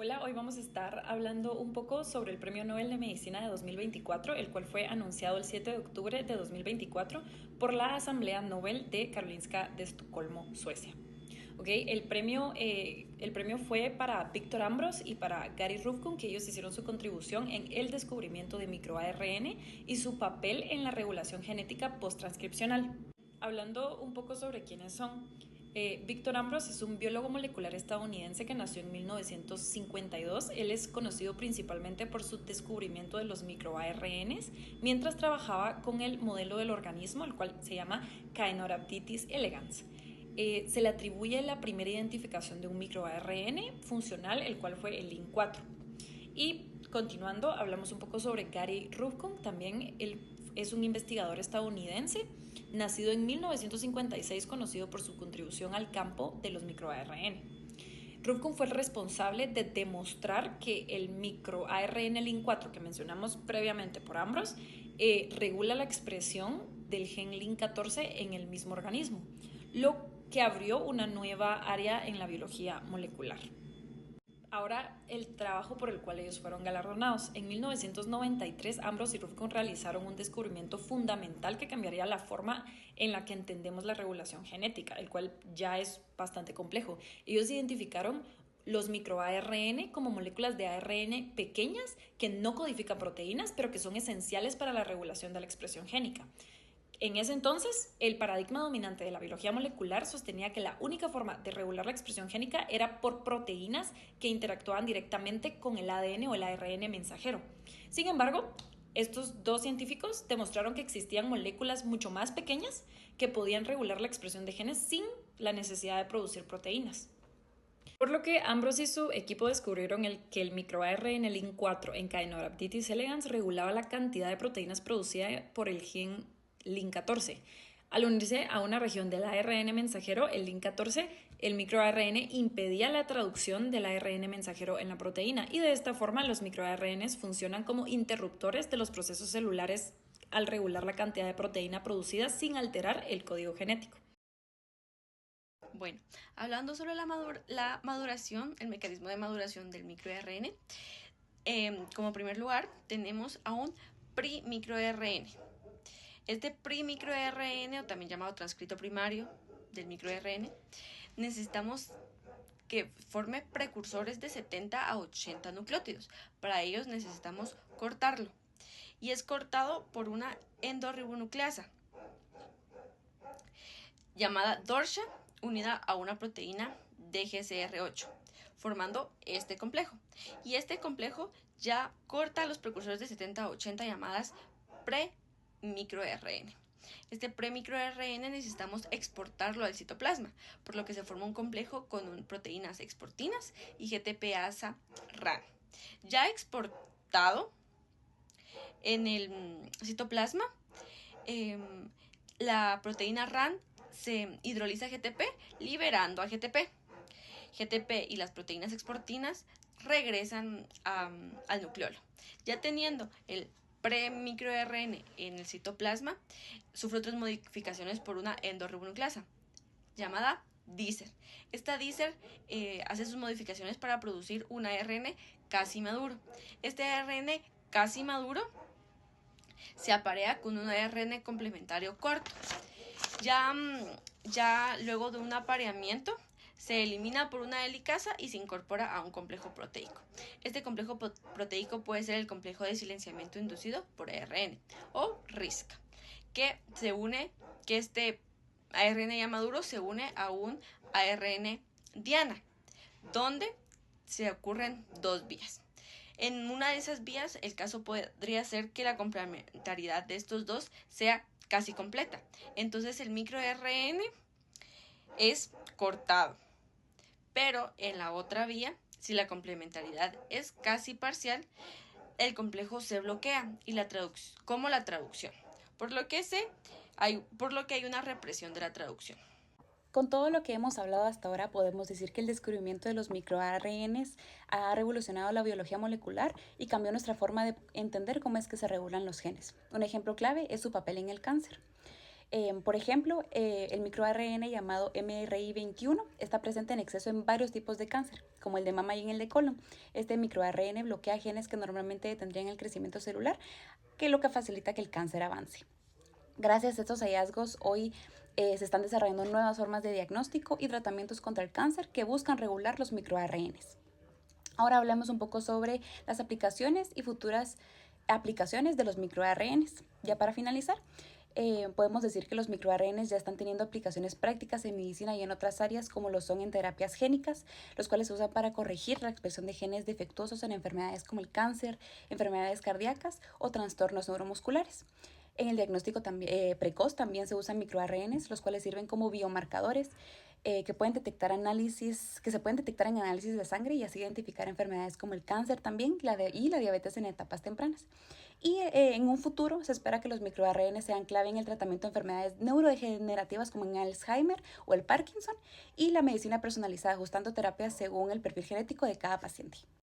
Hola, hoy vamos a estar hablando un poco sobre el Premio Nobel de Medicina de 2024, el cual fue anunciado el 7 de octubre de 2024 por la Asamblea Nobel de Karolinska de Estocolmo, Suecia. El premio fue para Victor Ambros y para Gary Ruvkun, que ellos hicieron su contribución en el descubrimiento de microARN y su papel en la regulación genética posttranscripcional. Hablando un poco sobre quiénes son, Victor Ambros es un biólogo molecular estadounidense que nació en 1952. Él es conocido principalmente por su descubrimiento de los microARNs mientras trabajaba con el modelo del organismo, el cual se llama Caenorhabditis elegans. Se le atribuye la primera identificación de un microARN funcional, el cual fue el Lin4. Y continuando, hablamos un poco sobre Gary Ruvkun. También él es un investigador estadounidense, nacido en 1956, conocido por su contribución al campo de los microARN. Ruvkun fue el responsable de demostrar que el microARN Lin4 que mencionamos previamente por Ambros regula la expresión del gen Lin14 en el mismo organismo, lo que abrió una nueva área en la biología molecular. Ahora, el trabajo por el cual ellos fueron galardonados. En 1993, Ambros y Ruvkun realizaron un descubrimiento fundamental que cambiaría la forma en la que entendemos la regulación genética, el cual ya es bastante complejo. Ellos identificaron los microARN como moléculas de ARN pequeñas que no codifican proteínas, pero que son esenciales para la regulación de la expresión génica. En ese entonces, el paradigma dominante de la biología molecular sostenía que la única forma de regular la expresión génica era por proteínas que interactuaban directamente con el ADN o el ARN mensajero. Sin embargo, estos dos científicos demostraron que existían moléculas mucho más pequeñas que podían regular la expresión de genes sin la necesidad de producir proteínas. Por lo que Ambros y su equipo descubrieron que el microARN Lin4 en Caenorhabditis elegans regulaba la cantidad de proteínas producida por el gen Lin14. Al unirse a una región del ARN mensajero, el Lin14, el microARN impedía la traducción del ARN mensajero en la proteína, y de esta forma los microARNs funcionan como interruptores de los procesos celulares al regular la cantidad de proteína producida sin alterar el código genético. Bueno, hablando sobre la maduración, el mecanismo de maduración del microRN, como primer lugar tenemos a un primicroRN. Este primicroRN, o también llamado transcrito primario del microRN, necesitamos que forme precursores de 70 a 80 nucleótidos. Para ellos necesitamos cortarlo, y es cortado por una endorribonucleasa llamada DORSHA, unida a una proteína DGCR8, formando este complejo. Y este complejo ya corta los precursores de 70 a 80 llamadas pre-microRN. Este pre-microRN necesitamos exportarlo al citoplasma, por lo que se forma un complejo con proteínas exportinas y GTPasa-RAN. Ya exportado en el citoplasma, la proteína RAN se hidroliza a GTP, liberando a GTP. GTP y las proteínas exportinas regresan al nucleolo. Ya teniendo el pre-microRN en el citoplasma, sufre otras modificaciones por una endorribonucleasa llamada dicer. Esta dicer hace sus modificaciones para producir un ARN casi maduro. Este ARN casi maduro se aparea con un ARN complementario corto. Ya luego de un apareamiento se elimina por una helicasa y se incorpora a un complejo proteico. Este complejo proteico puede ser el complejo de silenciamiento inducido por ARN o RISC, que este ARN ya maduro se une a un ARN diana, donde se ocurren dos vías. En una de esas vías, el caso podría ser que la complementariedad de estos dos sea casi completa. Entonces el microRN es cortado. Pero en la otra vía, si la complementariedad es casi parcial, el complejo se bloquea, y como la traducción. Por lo que hay una represión de la traducción. Con todo lo que hemos hablado hasta ahora, podemos decir que el descubrimiento de los microARNs ha revolucionado la biología molecular y cambió nuestra forma de entender cómo es que se regulan los genes. Un ejemplo clave es su papel en el cáncer. Por ejemplo, el microARN llamado MRI21 está presente en exceso en varios tipos de cáncer, como el de mama y en el de colon. Este microARN bloquea genes que normalmente detendrían el crecimiento celular, que es lo que facilita que el cáncer avance. Gracias a estos hallazgos, hoy se están desarrollando nuevas formas de diagnóstico y tratamientos contra el cáncer que buscan regular los microARNs. Ahora hablemos un poco sobre las aplicaciones y futuras aplicaciones de los microARNs. Ya para finalizar, podemos decir que los microARNs ya están teniendo aplicaciones prácticas en medicina y en otras áreas como lo son en terapias génicas, los cuales se usan para corregir la expresión de genes defectuosos en enfermedades como el cáncer, enfermedades cardíacas o trastornos neuromusculares. En el diagnóstico precoz también se usan microARNs, los cuales sirven como biomarcadores que se pueden detectar en análisis de sangre y así identificar enfermedades como el cáncer también y la diabetes en etapas tempranas. Y en un futuro se espera que los microARN sean clave en el tratamiento de enfermedades neurodegenerativas como en Alzheimer o el Parkinson y la medicina personalizada, ajustando terapias según el perfil genético de cada paciente.